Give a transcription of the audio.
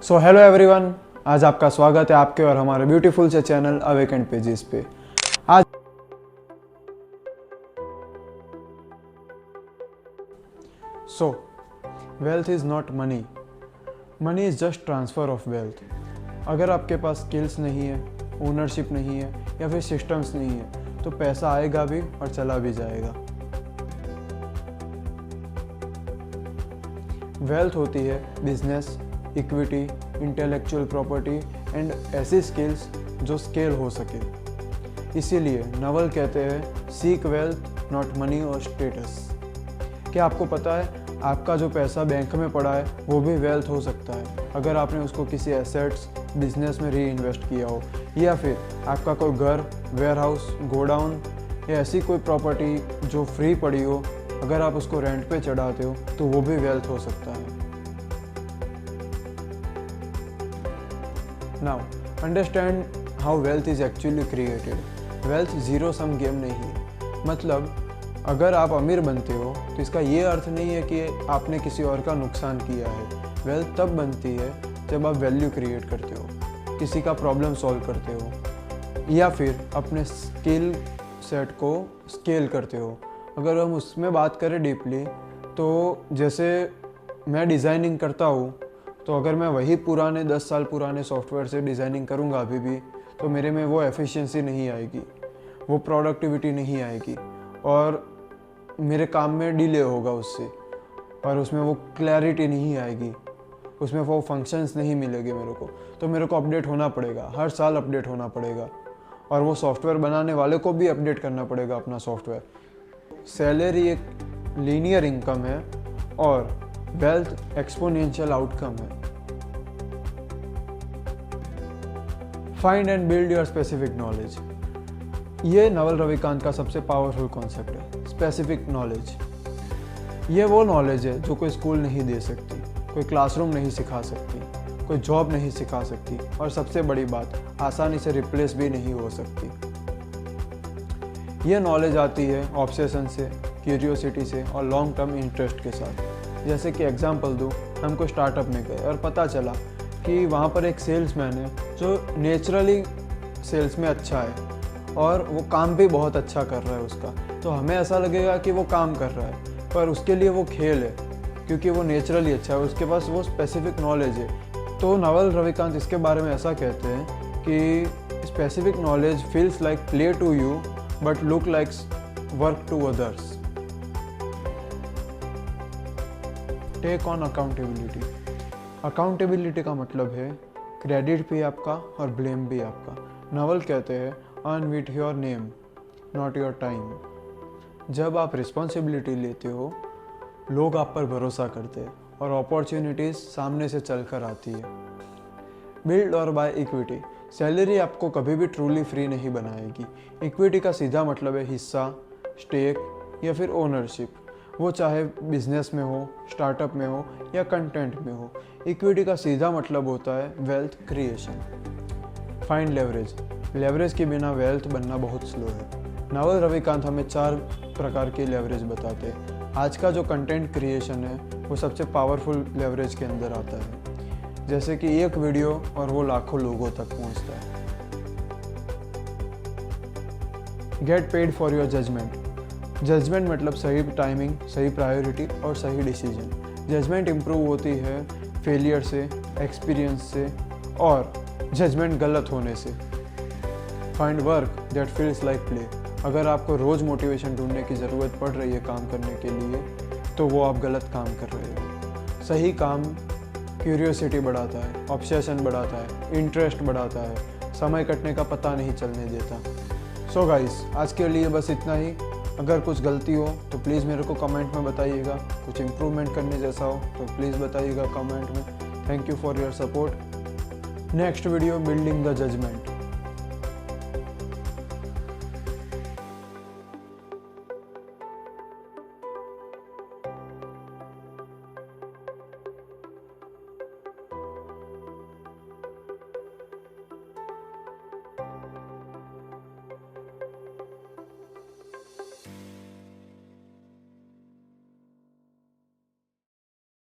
So hello everyone, आज आपका स्वागत है आपके और हमारे ब्यूटीफुल से चैनल अवेकेंट पेजेस पे। आज wealth is not money, money is just transfer of wealth. अगर आपके पास स्किल्स नहीं है, ओनरशिप नहीं है या फिर सिस्टम्स नहीं है तो पैसा आएगा भी और चला भी जाएगा। वेल्थ होती है business, equity, intellectual property and ऐसी स्किल्स जो स्केल हो सके। इसीलिए नवल कहते हैं सीक वेल्थ नॉट मनी और स्टेटस। क्या आपको पता है आपका जो पैसा बैंक में पड़ा है वो भी वेल्थ हो सकता है अगर आपने उसको किसी एसेट्स बिजनेस में री इन्वेस्ट किया हो, या फिर आपका कोई घर, वेयरहाउस, गोडाउन या ऐसी कोई प्रॉपर्टी जो फ्री पड़ी हो, अगर आप उसको रेंट पे चढ़ाते हो तो वो भी वेल्थ हो सकता है। Now understand how wealth is actually created. Wealth zero sum game नहीं है। मतलब अगर आप अमीर बनते हो तो इसका ये अर्थ नहीं है कि आपने किसी और का नुकसान किया है। वेल्थ तब बनती है जब आप वैल्यू क्रिएट करते हो, किसी का प्रॉब्लम सॉल्व करते हो या फिर अपने स्किल सेट को स्केल करते हो। अगर हम उसमें बात करें डीपली तो जैसे मैं डिज़ाइनिंग करता हूँ तो अगर मैं वही पुराने 10 साल पुराने सॉफ्टवेयर से डिज़ाइनिंग करूँगा अभी भी तो मेरे में वो एफिशिएंसी नहीं आएगी, वो प्रोडक्टिविटी नहीं आएगी और मेरे काम में डिले होगा उससे, और उसमें वो क्लैरिटी नहीं आएगी, उसमें वो फंक्शंस नहीं मिलेंगे मेरे को। तो मेरे को अपडेट होना पड़ेगा, हर साल अपडेट होना पड़ेगा और वो सॉफ्टवेयर बनाने वाले को भी अपडेट करना पड़ेगा अपना सॉफ्टवेयर। सैलरी एक लीनियर इनकम है और वेल्थ एक्सपोनेंशियल आउटकम है। Find and build your specific knowledge, ये नवल रविकांत का सबसे पावरफुल कॉन्सेप्ट है। स्पेसिफिक नॉलेज, ये वो नॉलेज है जो कोई स्कूल नहीं दे सकती, कोई क्लासरूम नहीं सिखा सकती, कोई जॉब नहीं सिखा सकती और सबसे बड़ी बात आसानी से रिप्लेस भी नहीं हो सकती। ये नॉलेज आती है ऑब्सेशन से, क्यूरियोसिटी से और लॉन्ग टर्म इंटरेस्ट के साथ। जैसे कि एग्जांपल दूँ, हम कोई स्टार्टअप में गए और पता चला कि वहाँ पर एक सेल्समैन है जो नेचुरली सेल्स में अच्छा है और वो काम भी बहुत अच्छा कर रहा है उसका, तो हमें ऐसा लगेगा कि वो काम कर रहा है पर उसके लिए वो खेल है क्योंकि वो नेचुरली अच्छा है, उसके पास वो स्पेसिफिक नॉलेज है। तो नवल रविकांत इसके बारे में ऐसा कहते हैं कि specific knowledge feels like play to you but look like work to others. Take on accountability, accountability का मतलब है क्रेडिट भी आपका और ब्लेम भी आपका। नवल कहते हैं earn with your name not your time. जब आप रिस्पॉन्सिबिलिटी लेते हो लोग आप पर भरोसा करते हैं और अपॉर्चुनिटीज़ सामने से चल कर आती है। बिल्ड और बाय इक्विटी, सैलरी आपको कभी भी ट्रूली फ्री नहीं बनाएगी। इक्विटी का सीधा मतलब है हिस्सा, स्टेक या फिर ओनरशिप, वो चाहे बिजनेस में हो, स्टार्टअप में हो या कंटेंट में हो। इक्विटी का सीधा मतलब होता है wealth creation. Find leverage, leverage के बिना वेल्थ बनना बहुत स्लो है। नवल रविकांत हमें 4 प्रकार की लेवरेज बताते हैं। आज का जो कंटेंट क्रिएशन है वो सबसे पावरफुल लेवरेज के अंदर आता है, जैसे कि एक वीडियो और वो लाखों लोगों तक पहुंचता है। Get paid for your judgement, judgement मतलब सही टाइमिंग, सही प्रायोरिटी और सही डिसीजन। जजमेंट इम्प्रूव होती है फेलियर से, एक्सपीरियंस से और जजमेंट गलत होने से। Find work that feels like play, अगर आपको रोज़ मोटिवेशन ढूंढने की ज़रूरत पड़ रही है काम करने के लिए तो वो आप गलत काम कर रहे हो। सही काम क्यूरियोसिटी बढ़ाता है, ऑब्सेशन बढ़ाता है, इंटरेस्ट बढ़ाता है, समय कटने का पता नहीं चलने देता। सो गाइस, आज के लिए बस इतना ही। अगर कुछ गलती हो तो प्लीज़ मेरे को कमेंट में बताइएगा, कुछ इम्प्रूवमेंट करने जैसा हो तो प्लीज़ बताइएगा कमेंट में। Thank you for your support. Next video, building the judgement.